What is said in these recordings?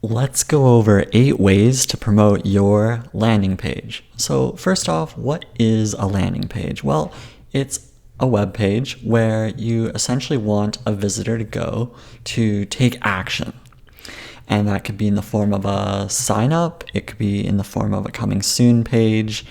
Let's go over 8 ways to promote your landing page. So first off, what is a landing page? Well, it's a web page where you essentially want a visitor to go to take action. And that could be in the form of a sign up. It could be in the form of a coming soon page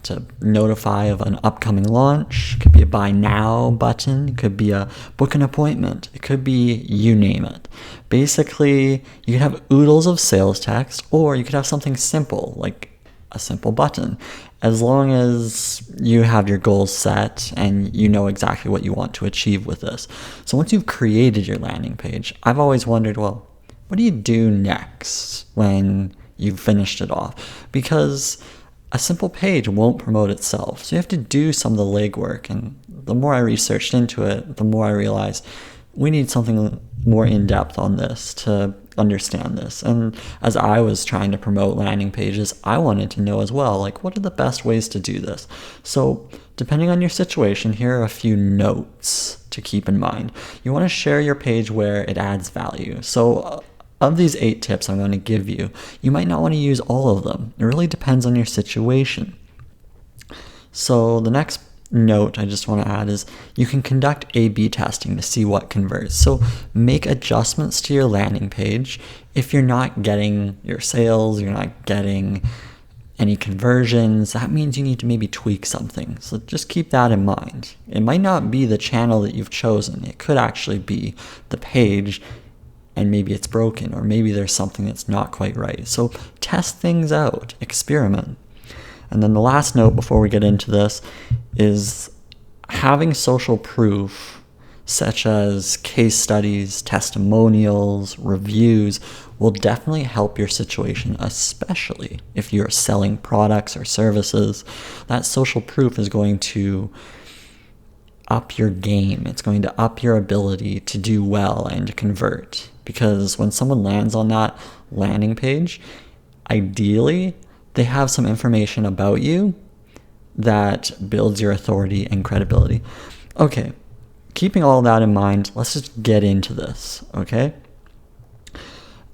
to notify of an upcoming launch. It could be a buy now button. It could be a book an appointment. It could be you name it. Basically, you could have oodles of sales text, or you could have something simple like a simple button, as long as you have your goals set and you know exactly what you want to achieve with this. So once you've created your landing page, I've always wondered, well, what do you do next when you've finished it off? Because a simple page won't promote itself. So you have to do some of the legwork. And the more I researched into it, the more I realized we need something more in-depth on this to understand this. And as I was trying to promote landing pages, I wanted to know as well, like, what are the best ways to do this? So depending on your situation, here are a few notes to keep in mind. You want to share your page where it adds value. So of these 8 tips I'm going to give you, you might not want to use all of them. It really depends on your situation. So the next note I just want to add is you can conduct A/B testing to see what converts. So make adjustments to your landing page. If you're not getting your sales, you're not getting any conversions, that means you need to maybe tweak something. So just keep that in mind. It might not be the channel that you've chosen. It could actually be the page, and maybe it's broken, or maybe there's something that's not quite right. So test things out, experiment. And then the last note before we get into this is having social proof, such as case studies, testimonials, reviews, will definitely help your situation, especially if you're selling products or services. That social proof is going to up your game. It's going to up your ability to do well and to convert. Because when someone lands on that landing page, ideally, they have some information about you that builds your authority and credibility. Okay, keeping all that in mind, let's just get into this, okay?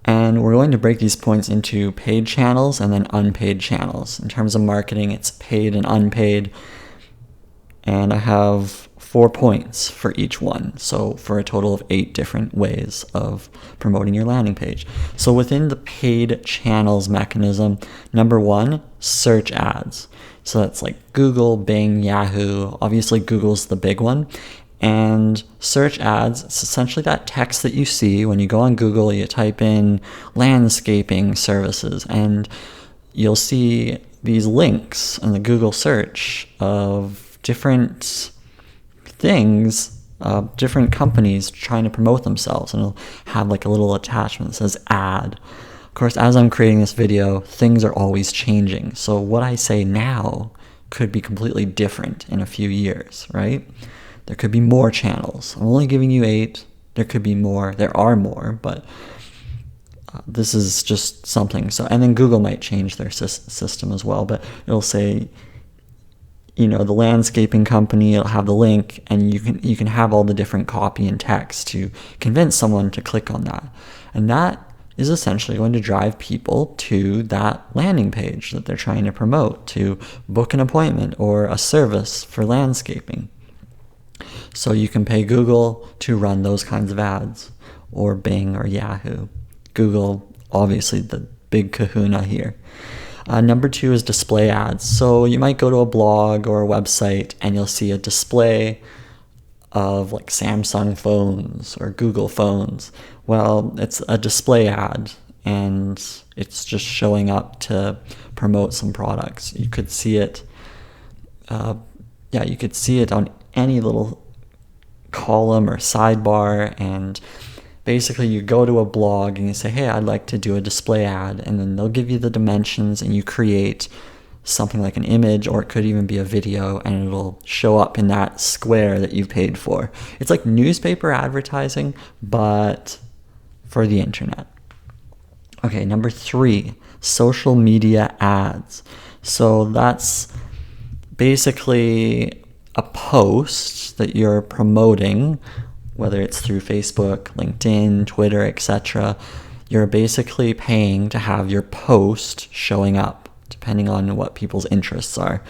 And we're going to break these points into paid channels and then unpaid channels. In terms of marketing, it's paid and unpaid. And I have 4 points for each one. So for a total of 8 different ways of promoting your landing page. So within the paid channels mechanism, number 1, search ads. So that's like Google, Bing, Yahoo. Obviously Google's the big one. And search ads, it's essentially that text that you see when you go on Google, you type in landscaping services, and you'll see these links in the Google search of different things, different companies trying to promote themselves, and it'll have like a little attachment that says ad. Of course, as I'm creating this video, things are always changing. So what I say now could be completely different in a few years, right? There could be more channels. I'm only giving you 8. There could be more. There are more, but this is just something. So, and then Google might change their system as well, but it'll say, the landscaping company, it'll have the link, and you can have all the different copy and text to convince someone to click on that. And that is essentially going to drive people to that landing page that they're trying to promote, to book an appointment or a service for landscaping. So you can pay Google to run those kinds of ads, or Bing or Yahoo. Google, obviously the big kahuna here. Number 2 is display ads. So you might go to a blog or a website and you'll see a display of like Samsung phones or Google phones. Well, it's a display ad and it's just showing up to promote some products. You could see it, you could see it on any little column or sidebar, and basically you go to a blog and you say, hey, I'd like to do a display ad, and then they'll give you the dimensions and you create something like an image, or it could even be a video, and it'll show up in that square that you've paid for. It's like newspaper advertising, but for the internet. Okay, number 3, social media ads. So that's basically a post that you're promoting, whether it's through Facebook, LinkedIn, Twitter, etc. You're basically paying to have your post showing up, depending on what people's interests are.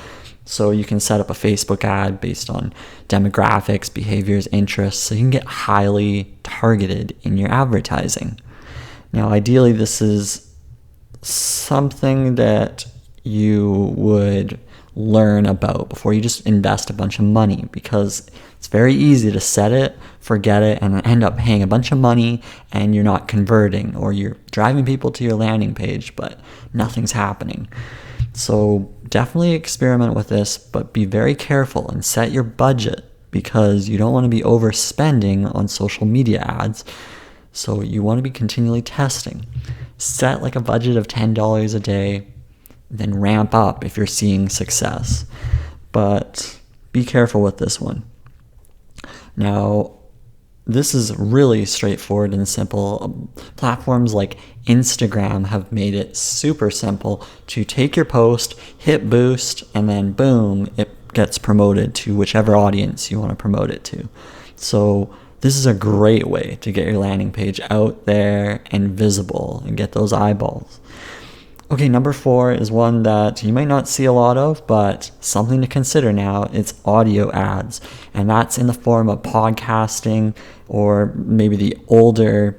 So you can set up a Facebook ad based on demographics, behaviors, interests, so you can get highly targeted in your advertising. Now, ideally, this is something that you would learn about before you just invest a bunch of money, because it's very easy to set it, forget it, and end up paying a bunch of money and you're not converting, or you're driving people to your landing page, but nothing's happening. So definitely experiment with this, but be very careful and set your budget, because you don't want to be overspending on social media ads. So you want to be continually testing. Set like a budget of $10 a day, then ramp up if you're seeing success. But be careful with this one. Now, this is really straightforward and simple. Platforms like Instagram have made it super simple to take your post, hit boost, and then boom, it gets promoted to whichever audience you want to promote it to. So this is a great way to get your landing page out there and visible and get those eyeballs. Okay, number 4 is one that you might not see a lot of, but something to consider now. It's audio ads, and that's in the form of podcasting, or maybe the older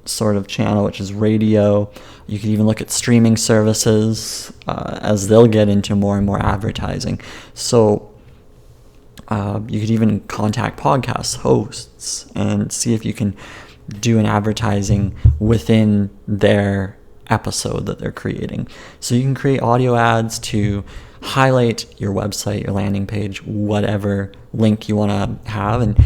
sort of channel, which is radio. You could even look at streaming services as they'll get into more and more advertising. So you could even contact podcast hosts and see if you can do an advertising within their episode that they're creating. So you can create audio ads to highlight your website, your landing page, whatever link you want to have, and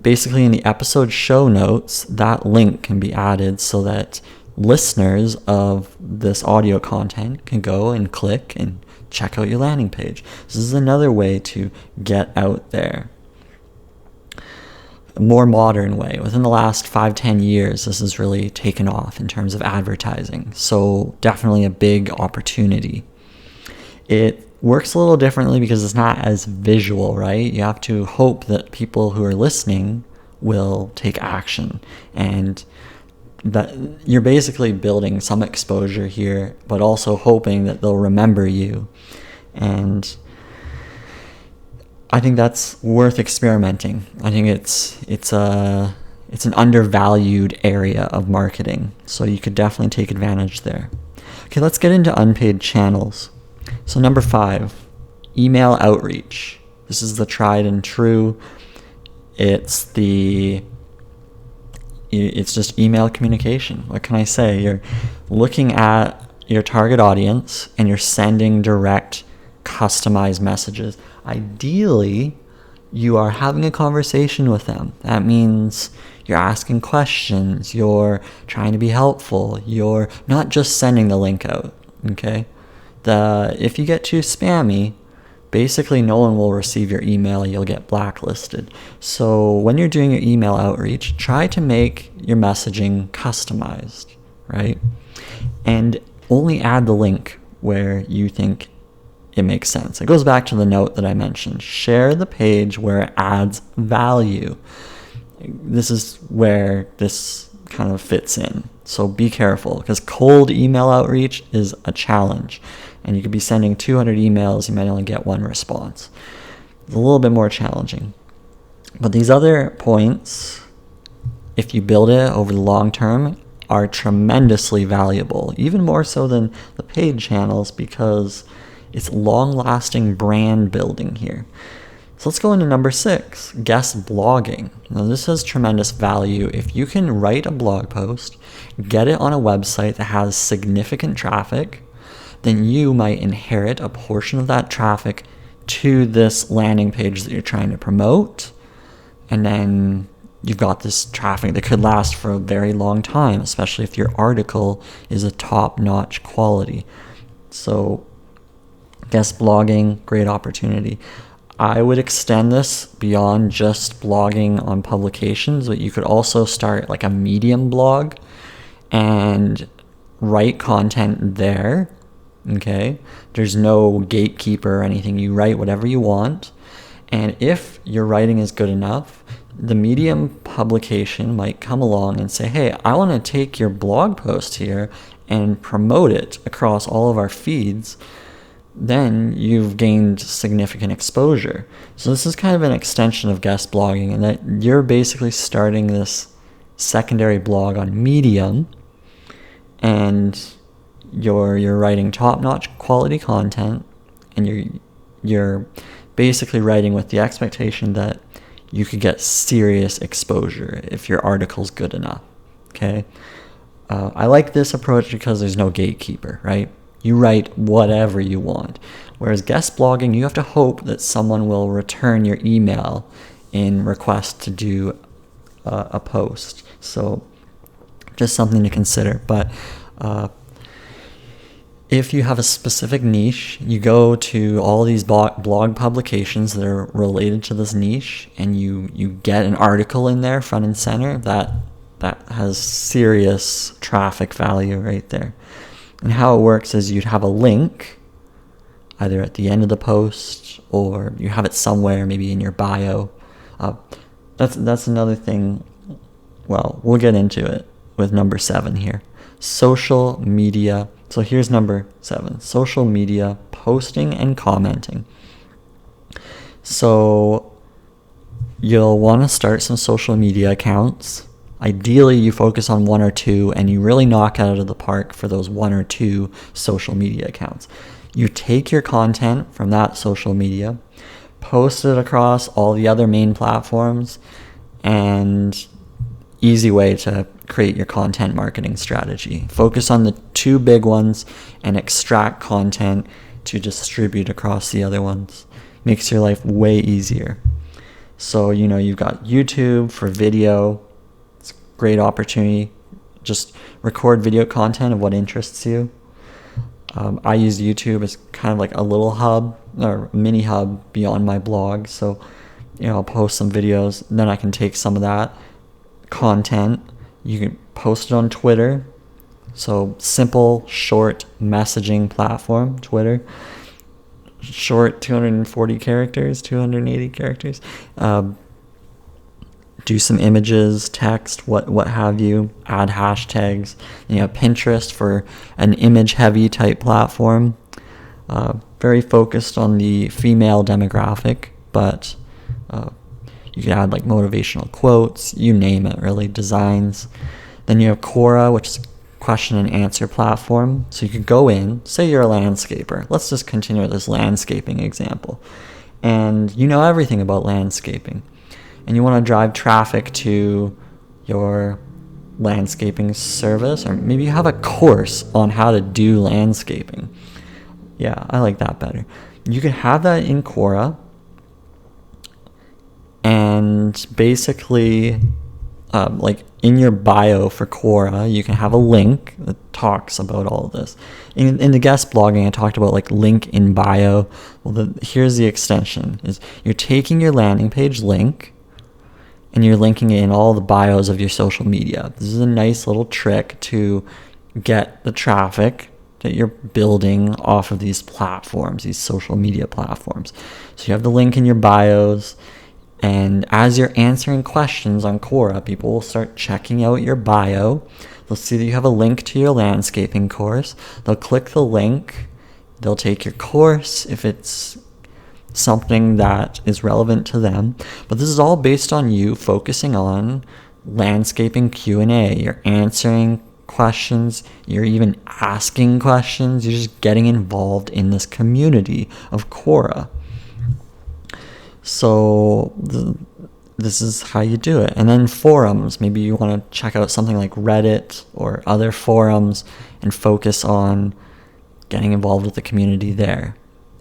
basically in the episode show notes, that link can be added so that listeners of this audio content can go and click and check out your landing page. This is another way to get out there. A more modern way. Within the last 5-10 years, this has really taken off in terms of advertising. So definitely a big opportunity. It works a little differently because it's not as visual, right? You have to hope that people who are listening will take action, and that you're basically building some exposure here, but also hoping that they'll remember you. And I think that's worth experimenting. I think it's an undervalued area of marketing, so you could definitely take advantage there. Okay, let's get into unpaid channels. So number 5, email outreach. This is the tried and true. It's just email communication. What can I say? You're looking at your target audience and you're sending direct, customized messages. Ideally, you are having a conversation with them. That means you're asking questions, you're trying to be helpful, you're not just sending the link out, okay? If you get too spammy, basically no one will receive your email, you'll get blacklisted. So when you're doing your email outreach, try to make your messaging customized, right? And only add the link where you think it makes sense. It goes back to the note that I mentioned. Share the page where it adds value. This is where this kind of fits in. So be careful, because cold email outreach is a challenge. And you could be sending 200 emails, you might only get 1 response. It's a little bit more challenging. But these other points, if you build it over the long term, are tremendously valuable, even more so than the paid channels, because it's long-lasting brand building here. So let's go into number 6, guest blogging. Now this has tremendous value. If you can write a blog post, get it on a website that has significant traffic, then you might inherit a portion of that traffic to this landing page that you're trying to promote. And then you've got this traffic that could last for a very long time, especially if your article is a top-notch quality. So guest blogging, great opportunity. I would extend this beyond just blogging on publications, but you could also start like a Medium blog and write content there. Okay, there's no gatekeeper or anything. You write whatever you want, and if your writing is good enough, the Medium publication might come along and say, hey, I want to take your blog post here and promote it across all of our feeds. Then you've gained significant exposure. So this is kind of an extension of guest blogging, in that you're basically starting this secondary blog on Medium, and you're writing top-notch quality content, and you're basically writing with the expectation that you could get serious exposure if your article's good enough. Okay, I like this approach because there's no gatekeeper, right? You write whatever you want. Whereas guest blogging, you have to hope that someone will return your email in request to do a post. So just something to consider. But if you have a specific niche, you go to all these blog publications that are related to this niche, and you get an article in there front and center that has serious traffic value right there. And how it works is you'd have a link either at the end of the post, or you have it somewhere, maybe in your bio. That's another thing. Well, we'll get into it with number 7 here. Social media. So here's number 7. Social media posting and commenting. So you'll want to start some social media accounts. Ideally, you focus on 1 or 2, and you really knock it out of the park for those 1 or 2 social media accounts. You take your content from that social media, post it across all the other main platforms, and easy way to create your content marketing strategy. Focus on the 2 big ones and extract content to distribute across the other ones. Makes your life way easier. So, you've got YouTube for video. Great opportunity. Just record video content of what interests you. I use YouTube as kind of like a little hub or mini hub beyond my blog. So, I'll post some videos. Then I can take some of that content. You can post it on Twitter. So simple, short messaging platform, Twitter. Short 240 characters, 280 characters. Do some images, text, what have you, add hashtags. Pinterest for an image-heavy type platform. Very focused on the female demographic, but you can add like motivational quotes, you name it, really, designs. Then you have Quora, which is a question and answer platform. So you could go in, say you're a landscaper. Let's just continue with this landscaping example. And you know everything about landscaping. And you want to drive traffic to your landscaping service, or maybe you have a course on how to do landscaping. Yeah, I like that better. You can have that in Quora, and basically, like in your bio for Quora, you can have a link that talks about all of this. In the guest blogging, I talked about like link in bio. Well, here's the extension: is you're taking your landing page link, and you're linking it in all the bios of your social media. This is a nice little trick to get the traffic that you're building off of these platforms, these social media platforms. So you have the link in your bios, and as you're answering questions on Quora, people will start checking out your bio. They'll see that you have a link to your landscaping course. They'll click the link. They'll take your course if it's something that is relevant to them. But this is all based on you focusing on landscaping Q&A. You're answering questions. You're even asking questions. You're just getting involved in this community of Quora. So this is how you do it. And then forums. Maybe you want to check out something like Reddit or other forums and focus on getting involved with the community there.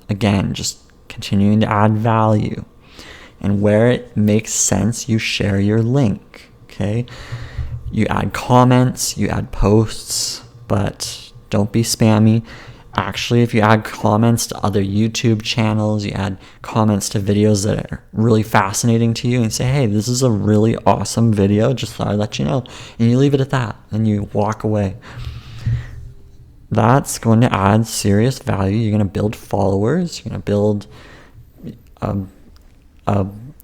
Again, just continuing to add value. And where it makes sense, you share your link. Okay? You add comments, you add posts, but don't be spammy. Actually, if you add comments to other YouTube channels, you add comments to videos that are really fascinating to you and say, hey, this is a really awesome video, just thought I'd let you know. And you leave it at that, and you walk away. That's going to add serious value. You're going to build followers. You're going to build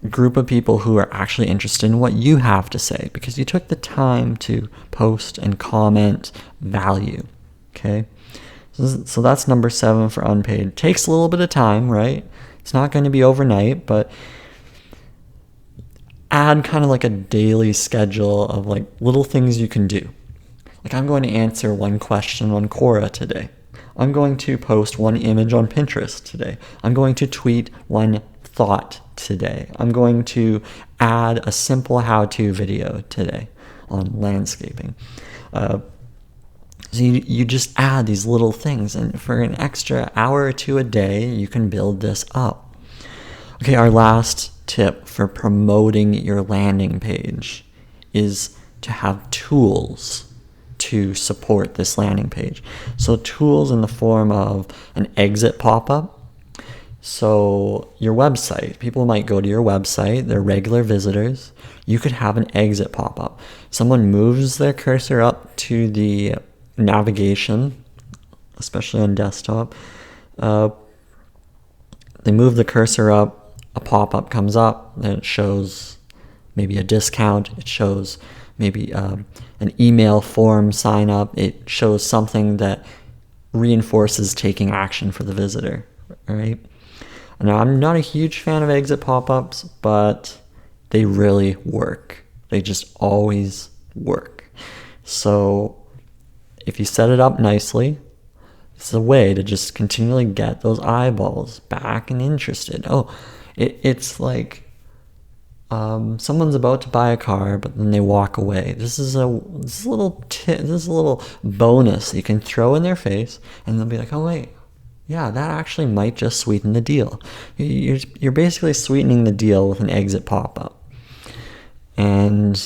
group of people who are actually interested in what you have to say because you took the time to post and comment value. Okay, so that's number 7 for Unpaid. It takes a little bit of time, right? It's not going to be overnight, but add kind of like a daily schedule of like little things you can do. Like, I'm going to answer 1 question on Quora today. I'm going to post 1 image on Pinterest today. I'm going to tweet 1 thought today. I'm going to add a simple how-to video today on landscaping. So you just add these little things, and for an extra hour or 2 a day, you can build this up. Okay, our last tip for promoting your landing page is to have tools to support this landing page. So tools in the form of an exit pop-up. So your website, people might go to your website, they're regular visitors. You could have an exit pop-up. Someone moves their cursor up to the navigation, especially on desktop. They move the cursor up, a pop-up comes up, and it shows maybe a discount. It shows maybe an email form sign up. It shows something that reinforces taking action for the visitor, right? Now, I'm not a huge fan of exit pop-ups, but they really work. They just always work. So if you set it up nicely, it's a way to just continually get those eyeballs back and interested. It's like someone's about to buy a car, but then they walk away. This is a little bonus you can throw in their face, and they'll be like, oh wait, yeah, that actually might just sweeten the deal. You're basically sweetening the deal with an exit pop-up, and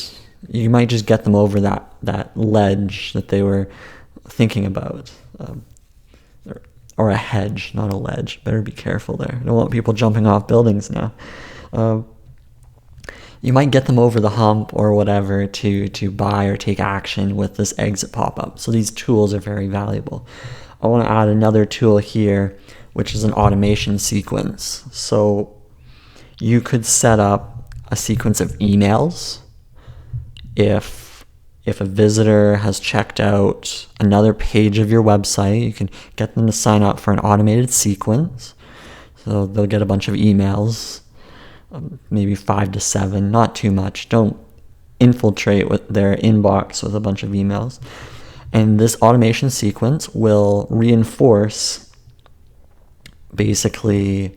you might just get them over that ledge that they were thinking about. Or a hedge, not a ledge. Better be careful there. I don't want people jumping off buildings now. You might get them over the hump or whatever to buy or take action with this exit pop-up. So these tools are very valuable. I want to add another tool here, which is an automation sequence. So you could set up a sequence of emails. If a visitor has checked out another page of your website, you can get them to sign up for an automated sequence. So they'll get a bunch of emails, maybe 5 to 7, not too much. Don't infiltrate with their inbox with a bunch of emails. And this automation sequence will reinforce basically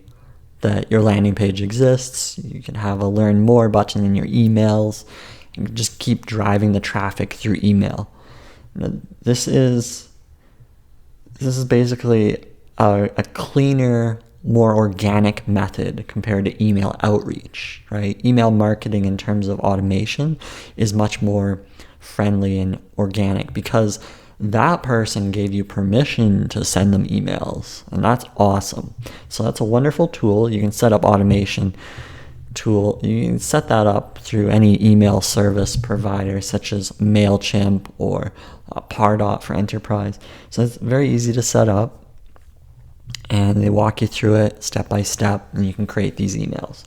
that your landing page exists. You can have a learn more button in your emails. You can just keep driving the traffic through email. This is basically a cleaner, more organic method compared to email outreach, right? Email marketing in terms of automation is much more friendly and organic because that person gave you permission to send them emails, and that's awesome. So that's a wonderful tool. You can set up automation tool. You can set that up through any email service provider such as MailChimp or Pardot for enterprise. So it's very easy to set up, and they walk you through it step by step, and you can create these emails.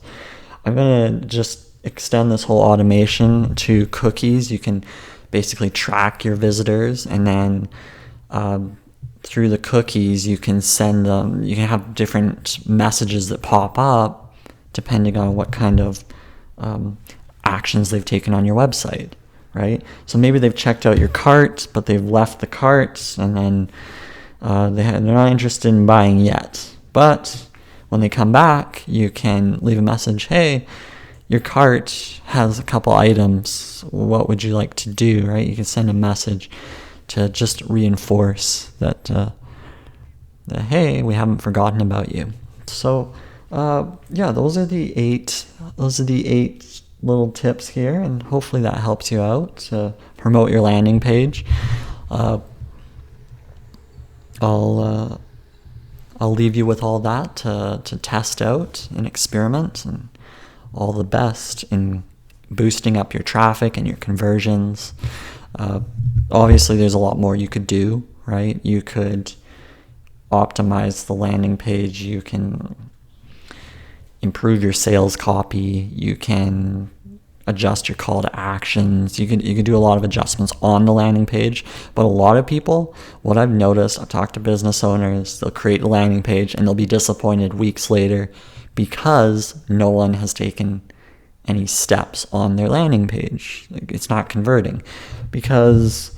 I'm going to just extend this whole automation to cookies. You can basically track your visitors, and then through the cookies you can send them, you can have different messages that pop up depending on what kind of actions they've taken on your website, right? So maybe they've checked out your cart, but they've left the cart, and then they're not interested in buying yet. But when they come back, you can leave a message, hey, your cart has a couple items. What would you like to do, right? You can send a message to just reinforce that, hey, we haven't forgotten about you. So, those are the eight little tips here, and hopefully that helps you out to promote your landing page. I'll leave you with all that to test out and experiment, and all the best in boosting up your traffic and your conversions. Obviously, there's a lot more you could do, right? You could optimize the landing page. You can improve your sales copy. You can adjust your call to actions. You can do a lot of adjustments on the landing page. But a lot of people, what I've noticed, I've talked to business owners, they'll create a landing page and they'll be disappointed weeks later because no one has taken any steps on their landing page. Like, it's not converting because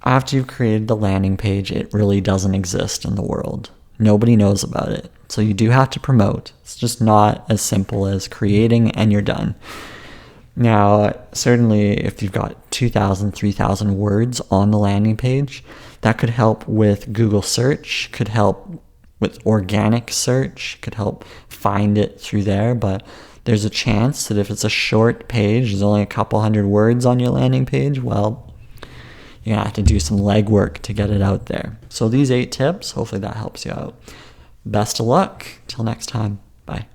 after you've created the landing page, it really doesn't exist in the world. Nobody knows about it. So you do have to promote. It's just not as simple as creating and you're done. Now, certainly if you've got 2,000, 3,000 words on the landing page, that could help with Google search, could help with organic search, could help find it through there. But there's a chance that if it's a short page, there's only a couple hundred words on your landing page, well, you're going to have to do some legwork to get it out there. So these 8 tips, hopefully that helps you out. Best of luck. Till next time. Bye.